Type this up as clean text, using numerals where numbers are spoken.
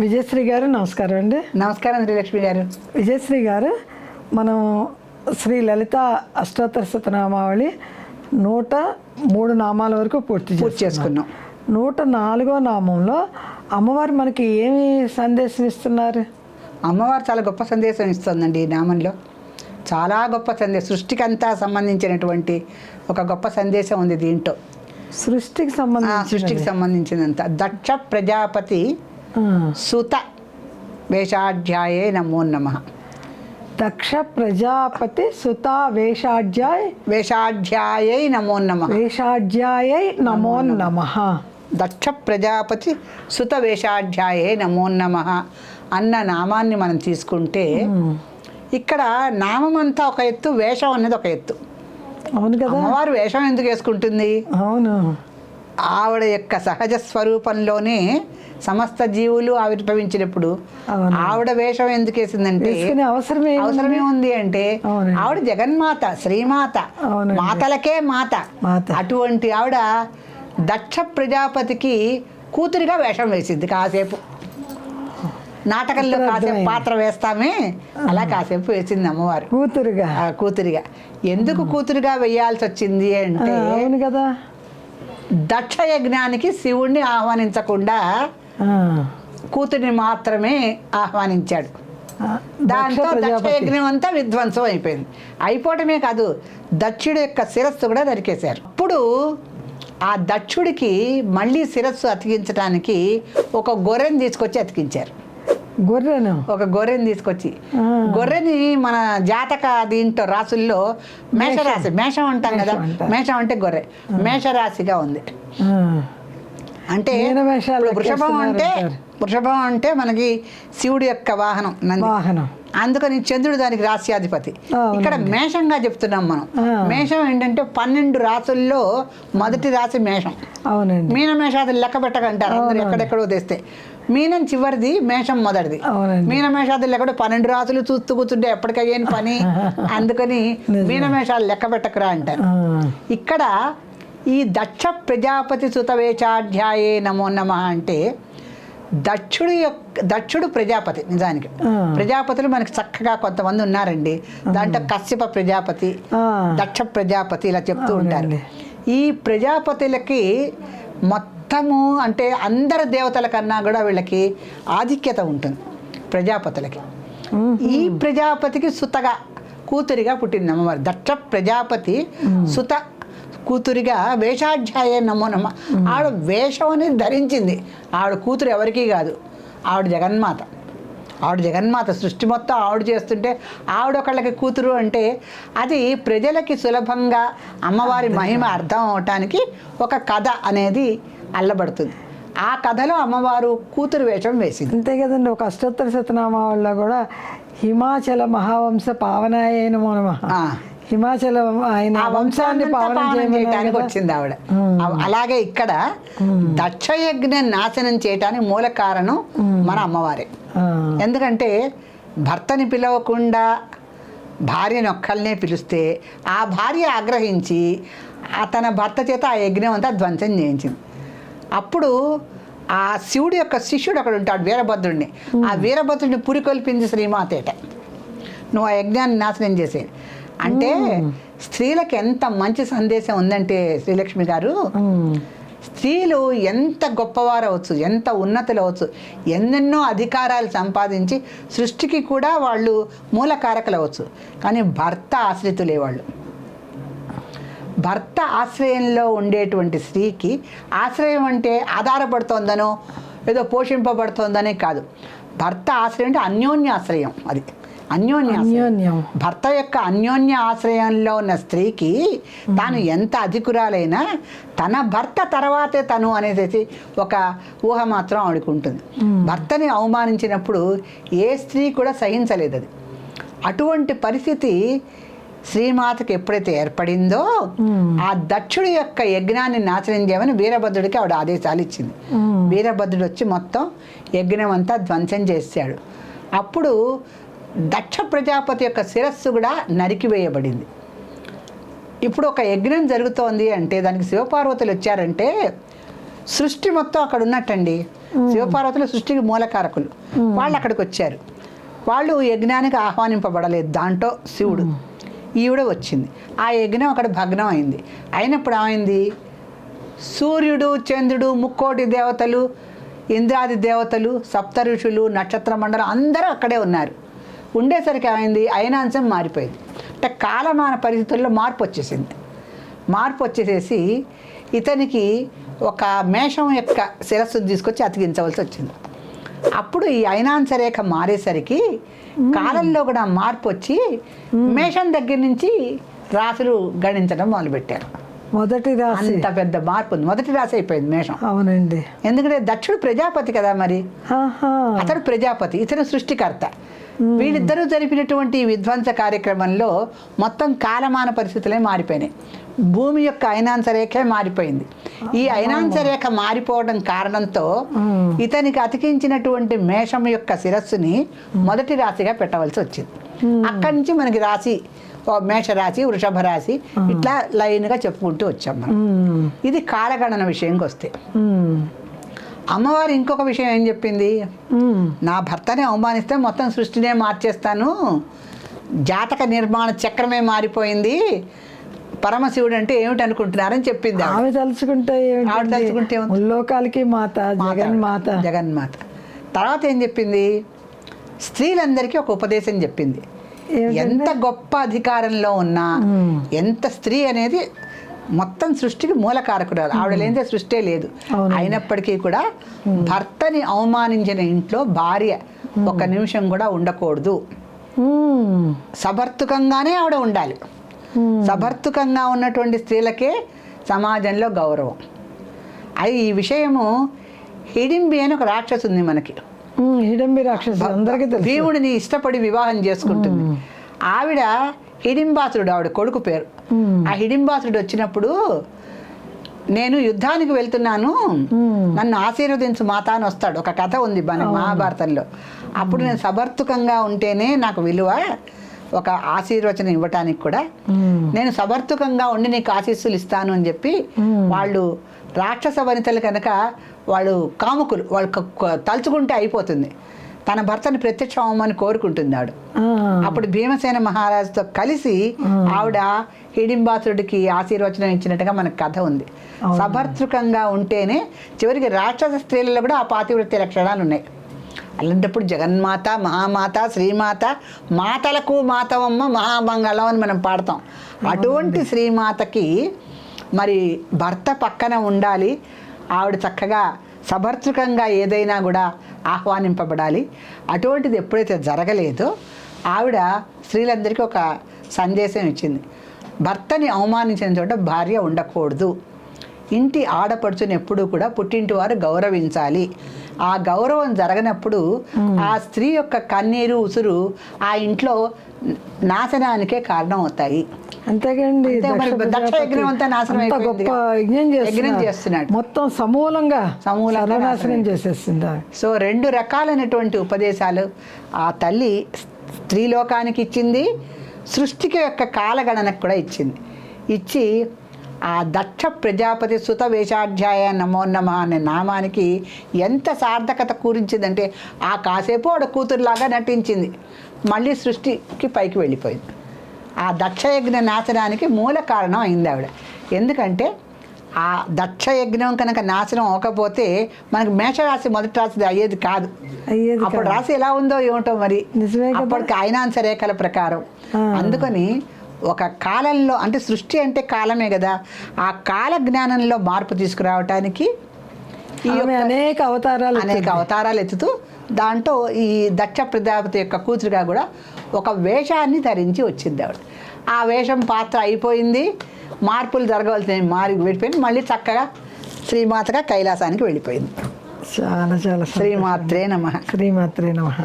విజయశ్రీ గారు నమస్కారం అండి. నమస్కారం శ్రీలక్ష్మి గారు. విజయశ్రీ గారు, మనం శ్రీ లలిత అష్టోత్తర శతనామావళి 103 నామాల వరకు పూర్తి చేసుకున్నాం. 104వ నామంలో అమ్మవారు మనకి ఏమి సందేశం ఇస్తున్నారు? అమ్మవారు చాలా గొప్ప సందేశం ఇస్తుందండి. ఈ నామంలో చాలా గొప్ప సందేశం, సృష్టికి అంతా సంబంధించినటువంటి ఒక గొప్ప సందేశం ఉంది దీంట్లో. సృష్టికి సంబంధించినంత. దక్ష ప్రజాపతి సుత వేషాఢ్యాయే నమో నమః. దక్ష ప్రజాపతి సుత వేషాఢ్యాయై నమో నమః. వేషాఢ్యాయై నమో నమః. దక్ష ప్రజాపతి సుత వేషాఢ్యాయే నమో నమః అన్న నామాన్ని మనం తీసుకుంటే ఇక్కడ నామం అంతా ఒక ఎత్తు, వేషం అనేది ఒక ఎత్తు. అవును కదా. అమ్మవారు వేషం ఎందుకు వేసుకుంటుంది? అవును, ఆవిడ యొక్క సహజ స్వరూపంలోనే సమస్త జీవులు ఆవిర్భవించినప్పుడు ఆవిడ వేషం ఎందుకు వేసిందంటే అవసరమే ఉంది అంటే ఆవిడ జగన్మాత, శ్రీమాత, మాతలకే మాత. అటువంటి ఆవిడ దక్ష ప్రజాపతికి కూతురిగా వేషం వేసింది. కాసేపు నాటకంలో కాసేపు పాత్ర వేస్తామే, అలా కాసేపు వేసింది అమ్మవారు కూతురిగా. ఎందుకు కూతురిగా వేయాల్సి వచ్చింది అంటే కదా, దక్ష యజ్ఞానికి శివుణ్ణి ఆహ్వానించకుండా కూతురిని మాత్రమే ఆహ్వానించాడు. దాంతో దక్ష యజ్ఞం అంతా విధ్వంసం అయిపోయింది. అయిపోవటమే కాదు, దక్షుడి యొక్క శిరస్సు కూడా నరికేశారు. అప్పుడు ఆ దక్షుడికి మళ్ళీ శిరస్సు అతికించడానికి ఒక గొర్రెని తీసుకొచ్చి అతికించారు. ఒక గొర్రెని తీసుకొచ్చి, గొర్రెని మన జాతక దీంట్లో రాసుల్లో మేషరాశి, మేషం అంటాం కదా, మేషం అంటే గొర్రె, మేషరాశిగా ఉంది. అంటే వృషభం అంటే మనకి శివుడి యొక్క వాహనం నంది. అందుకని చంద్రుడు దానికి రాశ్యాధిపతి. ఇక్కడ మేషంగా చెప్తున్నాం మనం. మేషం ఏంటంటే 12 రాసుల్లో మొదటి రాశి మేషం. మీన మేషాదులు లెక్క పెట్టకంటారు అందరు, ఎక్కడెక్కడో తెస్తే. మీనం చివరిది, మేషం మొదటిది. మీనమేషాదులు లెక్క 12 రాసులు చూస్తూ కూర్చుంటే ఎప్పటికయ్యేని పని, అందుకని మీనమేషాలు లెక్క పెట్టకరా అంటారు. ఇక్కడ ఈ దక్ష ప్రజాపతి సుతవేషాఢ్యాయే నమో నమః అంటే దక్షుడు ప్రజాపతి. నిజానికి ప్రజాపతులు మనకి చక్కగా కొంతమంది ఉన్నారండి. దాంట్లో కశ్యప ప్రజాపతి, దక్ష ప్రజాపతి ఇలా చెప్తూ ఉంటారు. ఈ ప్రజాపతులకి మొత్తము అంటే అందరి దేవతల కన్నా కూడా వీళ్ళకి ఆధిక్యత ఉంటుంది ప్రజాపతులకి. ఈ ప్రజాపతికి సుతగా కూతురిగా పుట్టింది అమ్మవారు. దక్ష ప్రజాపతి సుత కూతురిగా వేషాఢ్యాయ నమో నమః. ఆవిడ వేషం అనేది ధరించింది. ఆవిడ కూతురు ఎవరికీ కాదు, ఆవిడ జగన్మాత. ఆవిడ జగన్మాత, సృష్టి మొత్తం ఆవిడ చేస్తుంటే ఆవిడ ఒకళ్ళకి కూతురు అంటే అది ప్రజలకి సులభంగా అమ్మవారి మహిమ అర్థం అవటానికి ఒక కథ అనేది అల్లబడుతుంది. ఆ కథలో అమ్మవారు కూతురు వేషం వేసింది. అంతే కదండి. ఒక అష్టోత్తర శతనామావళిలో కూడా హిమాచల మహావంశ పావనాయ నమో నమః, హిమాచలం ఆయన వంశాన్ని పావనం చేయడానికి వచ్చింది ఆవిడ. అలాగే ఇక్కడ దక్షయజ్ఞం నాశనం చేయటానికి మూల కారణం మన అమ్మవారే. ఎందుకంటే భర్తని పిలవకుండా భార్యని ఒక్కళ్ళనే పిలిస్తే ఆ భార్య ఆగ్రహించి తన భర్త చేత ఆ యజ్ఞం అంతా ధ్వంసం చేయించింది. అప్పుడు ఆ శివుడి యొక్క శిష్యుడు అక్కడ ఉంటాడు, వీరభద్రుడిని. ఆ వీరభద్రుడిని పురికొల్పింది శ్రీమాతేట, నువ్వు ఆ యజ్ఞాన్ని నాశనం చేసే అంటే. స్త్రీలకు ఎంత మంచి సందేశం ఉందంటే శ్రీలక్ష్మి గారు, స్త్రీలు ఎంత గొప్పవారు అవచ్చు, ఎంత ఉన్నతులు అవచ్చు, ఎన్నెన్నో అధికారాలు సంపాదించి సృష్టికి కూడా వాళ్ళు మూలకారకులు అవచ్చు. కానీ భర్త ఆశ్రితులే వాళ్ళు. భర్త ఆశ్రయంలో ఉండేటువంటి స్త్రీకి, ఆశ్రయం అంటే ఆధారపడుతోందనో ఏదో పోషింపబడుతోందనే కాదు. భర్త ఆశ్రయం అంటే అన్యోన్యాశ్రయం. అది అన్యోన్యం. భర్త యొక్క అన్యోన్య ఆశ్రయంలో ఉన్న స్త్రీకి తాను ఎంత అధికురాలైనా తన భర్త తర్వాతే తను అనేది ఒక ఊహ మాత్రం ఆవిడకు ఉంటుంది. భర్తని అవమానించినప్పుడు ఏ స్త్రీ కూడా సహించలేదు అది. అటువంటి పరిస్థితి శ్రీమాతకి ఎప్పుడైతే ఏర్పడిందో ఆ దక్షుడి యొక్క యజ్ఞాన్ని నాశనం చేయమని వీరభద్రుడికి ఆవిడ ఆదేశాలు ఇచ్చింది. వీరభద్రుడు వచ్చి మొత్తం యజ్ఞం అంతా ధ్వంసం చేశాడు. అప్పుడు దక్ష ప్రజాపతి యొక్క శిరస్సు కూడా నరికివేయబడింది. ఇప్పుడు ఒక యజ్ఞం జరుగుతోంది అంటే దానికి శివపార్వతులు వచ్చారంటే సృష్టి మొత్తం అక్కడ ఉన్నట్టండి. శివపార్వతులు సృష్టికి మూలకారకులు. వాళ్ళు అక్కడికి వచ్చారు. వాళ్ళు యజ్ఞానికి ఆహ్వానింపబడలేదు. దాంట్లో శివుడు, ఈవిడ వచ్చింది. ఆ యజ్ఞం అక్కడ భగ్నం అయింది. అయినప్పుడు ఏమైంది, సూర్యుడు, చంద్రుడు, ముక్కోటి దేవతలు, ఇంద్రాది దేవతలు, సప్త ఋషులు, నక్షత్ర మండలం అందరూ అక్కడే ఉన్నారు. ఉండేసరికి ఏమైంది, అయినాంశం మారిపోయింది. అంటే కాలమాన పరిస్థితుల్లో మార్పు వచ్చేసింది. మార్పు వచ్చేసేసి ఇతనికి ఒక మేషం యొక్క శిరస్సును తీసుకొచ్చి అతికించవలసి వచ్చింది. అప్పుడు ఈ అయినాంశ రేఖ మారేసరికి కాలంలో కూడా మార్పు వచ్చి మేషం దగ్గర నుంచి రాశులు గణించడం మొదలుపెట్టారు. మొదటి రాశి అంత పెద్ద మార్పు ఉంది. మొదటి రాశి అయిపోయింది మేషం. అవునండి. ఎందుకంటే దక్షుడు ప్రజాపతి కదా, మరి అతడు ప్రజాపతి, ఇతను సృష్టికర్త. వీళ్ళిద్దరూ జరిపినటువంటి విధ్వంస కార్యక్రమంలో మొత్తం కాలమాన పరిస్థితులే మారిపోయినాయి. భూమి యొక్క అయినాంశ రేఖే మారిపోయింది. ఈ అయినాంశ రేఖ మారిపోవడం కారణంతో ఇతనికి అతికించినటువంటి మేషం యొక్క శిరస్సుని మొదటి రాశిగా పెట్టవలసి వచ్చింది. అక్కడి నుంచి మనకి రాశి మేషరాశి, వృషభ రాశి, ఇట్లా లైన్గా చెప్పుకుంటూ వచ్చాం మనం. ఇది కాలగణన విషయంకి వస్తే అమ్మవారు ఇంకొక విషయం ఏం చెప్పింది, నా భర్తని అవమానిస్తే మొత్తం సృష్టినే మార్చేస్తాను, జాతక నిర్మాణ చక్రమే మారిపోయింది, పరమశివుడు అంటే ఏమిటి అనుకుంటున్నారని చెప్పింది. ఆమె తలుచుకుంటే లోకాలకి మాత, జగన్మాత. జగన్మాత తర్వాత ఏం చెప్పింది, స్త్రీలందరికీ ఒక ఉపదేశం చెప్పింది. ఎంత గొప్ప అధికారంలో ఉన్నా, ఎంత స్త్రీ అనేది మొత్తం సృష్టికి మూలకారకురాలు, ఆవిడ లేనిదే సృష్టి లేదు. అయినప్పటికీ కూడా భర్తని అవమానించిన ఇంట్లో భార్య ఒక నిమిషం కూడా ఉండకూడదు. సభర్తుకంగానే ఆవిడ ఉండాలి. సభర్తుకంగా ఉన్నటువంటి స్త్రీలకే సమాజంలో గౌరవం. అది ఈ విషయము హిడింబి అని ఒక రాక్షసు ఉంది మనకి. హిడింబి రాక్షసు అందరికీ తెలుసు. భీముడిని ఇష్టపడి వివాహం చేసుకుంటుంది. ఆవిడ హిడింబాసురుడు, ఆవిడ కొడుకు పేరు. ఆ హిడింబాసురుడు వచ్చినప్పుడు, నేను యుద్ధానికి వెళ్తున్నాను, నన్ను ఆశీర్వదించు మాత అని వస్తాడు. ఒక కథ ఉంది మన మహాభారతంలో. అప్పుడు నేను సభర్తుకంగా ఉంటేనే నాకు విలువ, ఒక ఆశీర్వచనం ఇవ్వటానికి కూడా. నేను సభర్తుకంగా ఉండి నీకు ఆశీస్సులు ఇస్తాను అని చెప్పి వాళ్ళు రాక్షస వనితలు కనుక వాళ్ళు కాముకులు, వాళ్ళు తలుచుకుంటే అయిపోతుంది. తన భర్తను ప్రత్యక్ష అవ్వమని కోరుకుంటుంది ఆవిడ. అప్పుడు భీమసేన మహారాజుతో కలిసి ఆవిడ హిడింబాసురుడికి ఆశీర్వచనం ఇచ్చినట్టుగా మనకు కథ ఉంది. సభర్తృకంగా ఉంటేనే చివరికి రాక్షస స్త్రీలలో కూడా ఆ పాతివృత్య లక్షణాలు ఉన్నాయి. అలాంటప్పుడు జగన్మాత, మహామాత, శ్రీమాత, మాతలకు మాతవమ్మ మహామంగళం అని మనం పాడతాం. అటువంటి శ్రీమాతకి మరి భర్త పక్కన ఉండాలి. ఆవిడ చక్కగా సభర్తృకంగా ఏదైనా కూడా ఆహ్వానింపబడాలి. అటువంటిది ఎప్పుడైతే జరగలేదో ఆవిడ స్త్రీలందరికీ ఒక సందేశం ఇచ్చింది. భర్తని అవమానించిన చోట భార్య ఉండకూడదు. ఇంటి ఆడపడుచుని ఎప్పుడూ కూడా పుట్టింటి వారు గౌరవించాలి. ఆ గౌరవం జరగనప్పుడు ఆ స్త్రీ యొక్క కన్నీరు, ఉసురు ఆ ఇంట్లో నాశనానికే కారణం అవుతాయి. అంతేకండి, దక్ష యజ్ఞం అంతా నాశనం గొప్ప యజ్ఞం చేస్తున్నాడు, మొత్తం సమూలంగా నాశనం చేసేస్తుంది. సో 2 రకాలైనటువంటి ఉపదేశాలు ఆ తల్లి స్త్రీలోకానికి ఇచ్చింది, సృష్టికి యొక్క కాలగణనకు కూడా ఇచ్చింది. ఇచ్చి ఆ దక్ష ప్రజాపతి సుత వేషాధ్యాయ నమో నమ అనే నామానికి ఎంత సార్థకత కూరించిందంటే, ఆ కాసేపు ఆవిడ కూతురులాగా నటించింది, మళ్ళీ సృష్టికి పైకి వెళ్ళిపోయింది. ఆ దక్షయజ్ఞ నాశనానికి మూల కారణం అయింది ఆవిడ. ఎందుకంటే ఆ దక్షయజ్ఞం కనుక నాశనం అవ్వకపోతే మనకు మేషరాశి మొదటి రాశి అయ్యేది కాదు. అప్పుడు రాశి ఎలా ఉందో ఏమిటో మరి, అప్పటికి అయినాంశ రేఖల ప్రకారం. అందుకని ఒక కాలంలో, అంటే సృష్టి అంటే కాలమే కదా, ఆ కాల జ్ఞానంలో మార్పు తీసుకురావటానికి అనేక అవతారాలు ఎత్తుతూ దాంట్లో ఈ దక్ష ప్రజాపతి యొక్క కూతురుగా కూడా ఒక వేషాన్ని ధరించి వచ్చింది ఆవిడ. ఆ వేషం పాత్ర అయిపోయింది, మార్పులు జరగవలసినవి వెళ్ళిపోయింది, మళ్ళీ చక్కగా శ్రీమాతగా కైలాసానికి వెళ్ళిపోయింది. చాలా చాలా శ్రీమాత్రే నమః. శ్రీమాత్రే నమః.